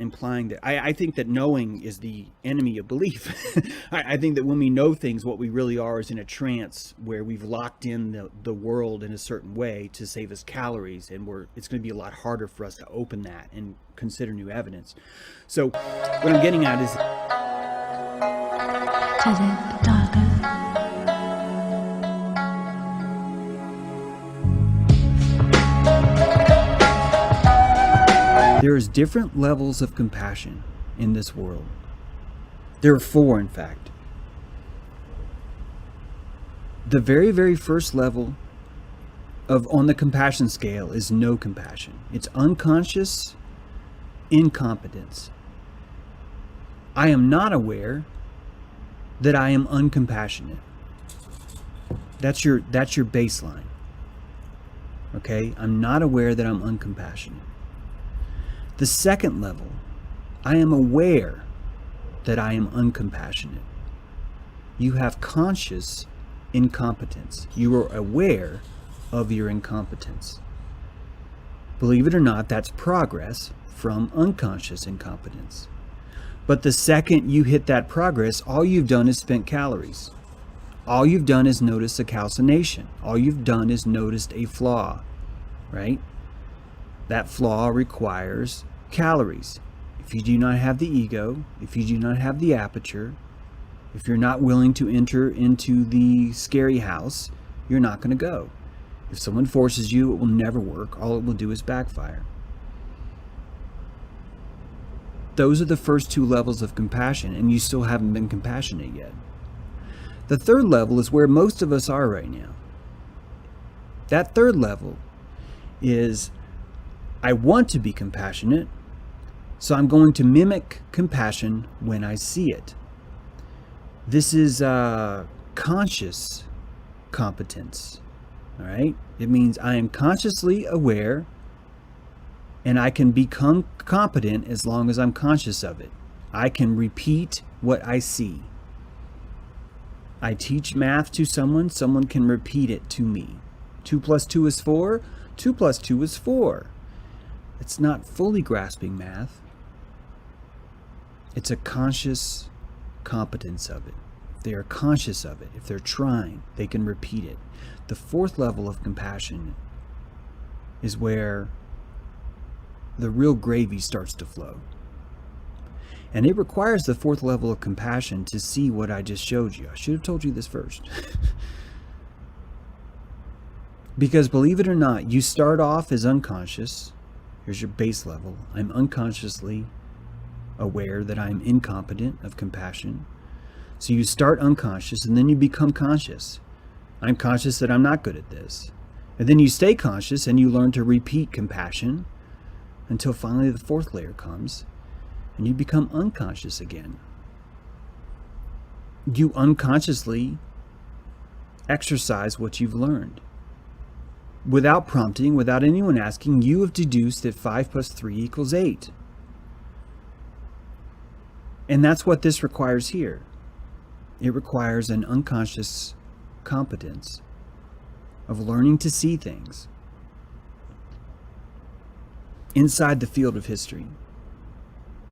implying that I think that knowing is the enemy of belief. I think that when we know things, what we really are is in a trance where we've locked in the world in a certain way to save us calories, and it's going to be a lot harder for us to open that and consider new evidence. So what I'm getting at is there's different levels of compassion in this world. There are 4, in fact. The very, very first level on the compassion scale is no compassion. It's unconscious incompetence. I am not aware that I am uncompassionate. That's your baseline. Okay? I'm not aware that I'm uncompassionate. The second level, I am aware that I am uncompassionate. You have conscious incompetence. You are aware of your incompetence. Believe it or not, that's progress from unconscious incompetence. But the second you hit that progress, all you've done is spent calories. All you've done is noticed a calcination. All you've done is noticed a flaw, right? That flaw requires calories. If you do not have the ego, if you do not have the aperture, if you're not willing to enter into the scary house, you're not going to go. If someone forces you, it will never work. All it will do is backfire. Those are the first 2 levels of compassion, and you still haven't been compassionate yet. The third level is where most of us are right now. That third level is, I want to be compassionate, so I'm going to mimic compassion when I see it. This is conscious competence. All right? It means I am consciously aware, and I can become competent as long as I'm conscious of it. I can repeat what I see. I teach math to someone, someone can repeat it to me. 2 + 2 is 4. 2 + 2 is 4. It's not fully grasping math. It's a conscious competence of it. If they are conscious of it, if they're trying, they can repeat it. The 4th level of compassion is where the real gravy starts to flow. And it requires the 4th level of compassion to see what I just showed you. I should have told you this first. Because believe it or not, you start off as unconscious. Here's your base level. I'm unconsciously aware that I'm incompetent of compassion. So you start unconscious and then you become conscious. I'm conscious that I'm not good at this. And then you stay conscious and you learn to repeat compassion until finally the 4th layer comes and you become unconscious again. You unconsciously exercise what you've learned. Without prompting, without anyone asking, you have deduced that 5 + 3 = 8. And that's what this requires here. It requires an unconscious competence of learning to see things inside the field of history.